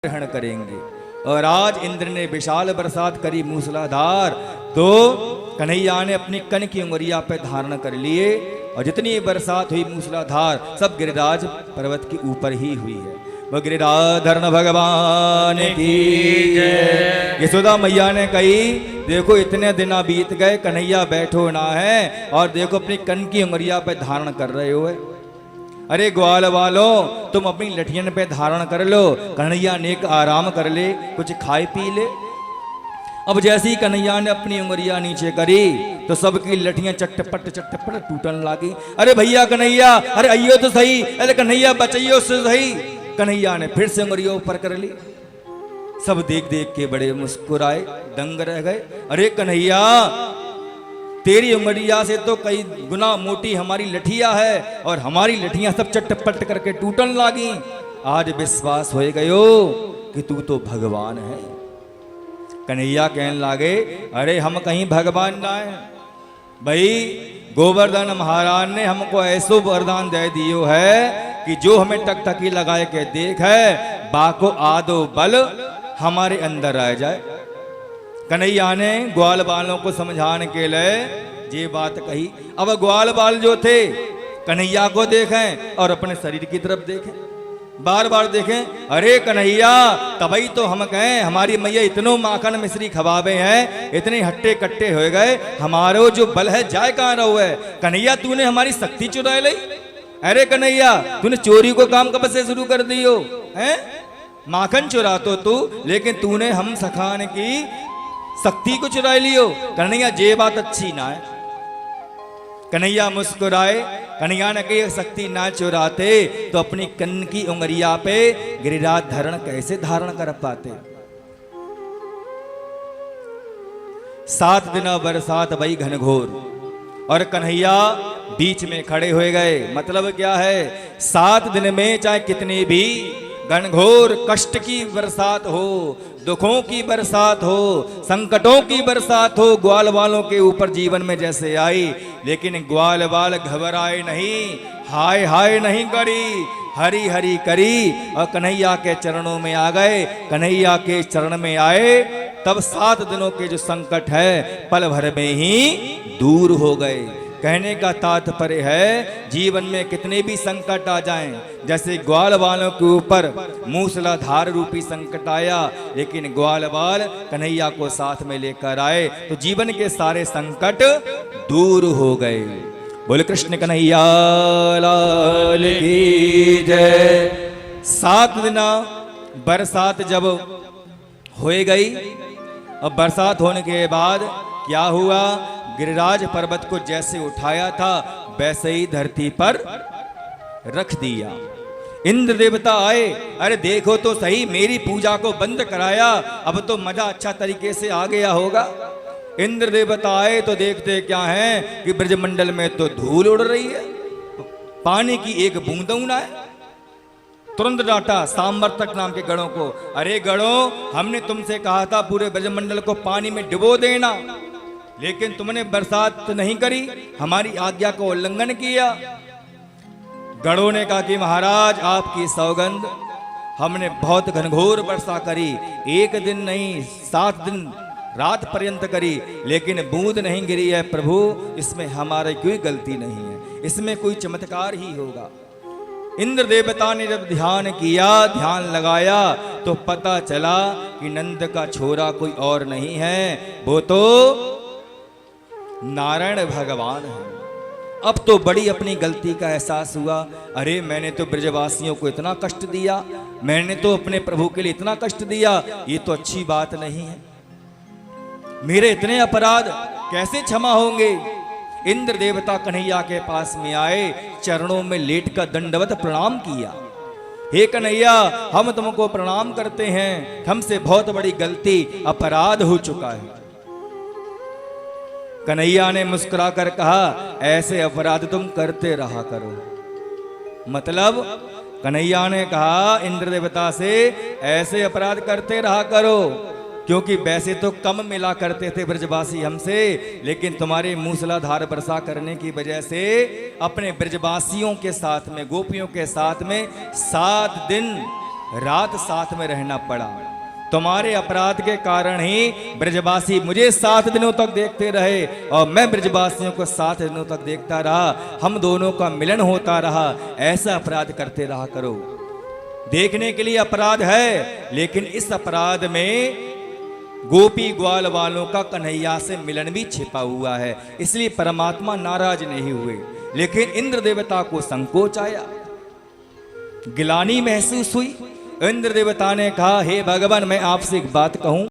ग्रहण करेंगे। और आज इंद्र ने विशाल बरसात करी मूसलाधार, तो कन्हैया ने अपनी कन की उंगलिया पे धारण कर लिए और जितनी बरसात हुई मूसलाधार सब गिरिराज पर्वत के ऊपर ही हुई है। वो गिरिराधरण भगवान की जय। यशोदा मैया ने कही देखो इतने दिन बीत गए, कन्हैया बैठो ना है और देखो अपनी कन की उंगलिया पे धारण कर रहे हो है। अरे ग्वाल वालों तुम अपनी लठियन पे धारण कर लो, कन्हैया ने एक आराम कर ले, कुछ खाए पी ले। अब जैसे ही कन्हैया ने अपनी उंगलियां नीचे करी तो सबकी लठियां चट्टपट टूटने लगी। अरे भैया कन्हैया, अरे अयो तो सही, अरे कन्हैया बचाइयो उससे सही। कन्हैया ने फिर से उंगलियों ऊपर कर ली। सब देख देख के बड़े मुस्कुराए, दंग रह गए। अरे कन्हैया तेरी उंगलिया से तो कई गुना मोटी हमारी लठिया है और हमारी लठियां सब चट्टपट करके टूटन लागी। आज विश्वास हो गयो कि तू तो भगवान है। कन्हैया कहने लागे अरे हम कहीं भगवान ना है भाई, गोवर्धन महाराज ने हमको ऐसो वरदान दे दियो है कि जो हमें टकटकी लगाए के देख है बाको आदो बल हमारे अंदर आ जाए। कन्हैया ने ग्वाल बालों को समझाने के लिए ये बात कही। अब ग्वाल बाल जो थे कन्हैया को देखें और अपने शरीर की तरफ देखें, बार बार देखें। अरे कन्हैया तभी तो हम कहें हमारी मैया इतनो माखन मिश्री खवाबे हैं, इतने हट्टे कट्टे हो गए, हमारो जो बल है जाए कहाँ रहो है। कन्हैया तूने हमारी शक्ति चुरा ली। अरे कन्हैया तूने चोरी को काम कब से शुरू कर दियो है? माखन चुरा तो तू, लेकिन तूने हम सखाने की शक्ति को चुरा लियो। कन्हैया ये बात अच्छी ना है। कन्हैया मुस्कुराए। कन्हैया ने कही शक्ति ना चुराते तो अपनी कन की उंगलिया पे गिरिराज धारण कैसे धारण कर पाते। 7 दिन बरसात वही घनघोर और कन्हैया बीच में खड़े हो गए। मतलब क्या है, 7 दिन में चाहे कितनी भी घनघोर कष्ट की बरसात हो, दुखों की बरसात हो, संकटों की बरसात हो, ग्वाल वालों के ऊपर जीवन में जैसे आई, लेकिन ग्वाल वाल घबराए नहीं, हाय हाय नहीं करी, हरी हरी करी और कन्हैया के चरणों में आ गए। कन्हैया के चरण में आए तब 7 दिनों के जो संकट है पल भर में ही दूर हो गए। कहने का तात्पर्य है जीवन में कितने भी संकट आ जाएं, जैसे ग्वाल वालों के ऊपर मूसलाधार रूपी संकट आया, लेकिन ग्वाल वाल कन्हैया को साथ में लेकर आए तो जीवन के सारे संकट दूर हो गए। बोले कृष्ण कन्हैया लाल की जय। 7 दिन बरसात जब हो गई, अब बरसात होने के बाद क्या हुआ, गिरिराज पर्वत को जैसे उठाया था वैसे ही धरती पर रख दिया। इंद्र देवता आए, अरे देखो तो सही मेरी पूजा को बंद कराया, अब तो मजा अच्छा तरीके से आ गया होगा। इंद्र देवता आए तो देखते क्या है कि ब्रजमंडल में तो धूल उड़ रही है, पानी की एक बूंद ना है। तुरंत डांटा सांवर्तक नाम के गणों को, अरे गणों हमने तुमसे कहा था पूरे ब्रजमंडल को पानी में डुबो देना, लेकिन तुमने बरसात नहीं करी, हमारी आज्ञा को उल्लंघन किया। गणों ने कहा कि महाराज आपकी सौगंध, हमने बहुत घनघोर वर्षा करी, 1 दिन नहीं 7 दिन रात पर्यंत करी, लेकिन बूंद नहीं गिरी है प्रभु, इसमें हमारी कोई गलती नहीं है, इसमें कोई चमत्कार ही होगा। इंद्र देवता ने जब ध्यान किया, ध्यान लगाया तो पता चला कि नंद का छोरा कोई और नहीं है, वो तो नारायण भगवान है। अब तो बड़ी अपनी गलती का एहसास हुआ, अरे मैंने तो ब्रजवासियों को इतना कष्ट दिया, मैंने तो अपने प्रभु के लिए इतना कष्ट दिया, ये तो अच्छी बात नहीं है, मेरे इतने अपराध कैसे क्षमा होंगे। इंद्र देवता कन्हैया के पास में आए, चरणों में लेट कर दंडवत प्रणाम किया। हे कन्हैया हम तुमको प्रणाम करते हैं, हमसे बहुत बड़ी गलती अपराध हो चुका है। कन्हैया ने मुस्कुरा कर कहा ऐसे अपराध तुम करते रहा करो। मतलब कन्हैया ने कहा इंद्र देवता से ऐसे अपराध करते रहा करो, क्योंकि वैसे तो कम मिला करते थे ब्रजवासी हमसे, लेकिन तुम्हारे मूसलाधार वर्षा करने की वजह से अपने ब्रजवासियों के साथ में, गोपियों के साथ में 7 दिन रात साथ में रहना पड़ा। तुम्हारे अपराध के कारण ही ब्रजवासी मुझे 7 दिनों तक देखते रहे और मैं ब्रजवासियों को 7 दिनों तक देखता रहा। हम दोनों का मिलन होता रहा। ऐसा अपराध करते रहा करो। देखने के लिए अपराध है, लेकिन इस अपराध में गोपी ग्वाल वालों का कन्हैया से मिलन भी छिपा हुआ है। इसलिए परमात्मा नाराज नहीं हुए, लेकिन इंद्र देवता को संकोच आया, गिलानी महसूस हुई। इंद्र देवता ने कहा, हे भगवान, मैं आपसे एक बात कहूं।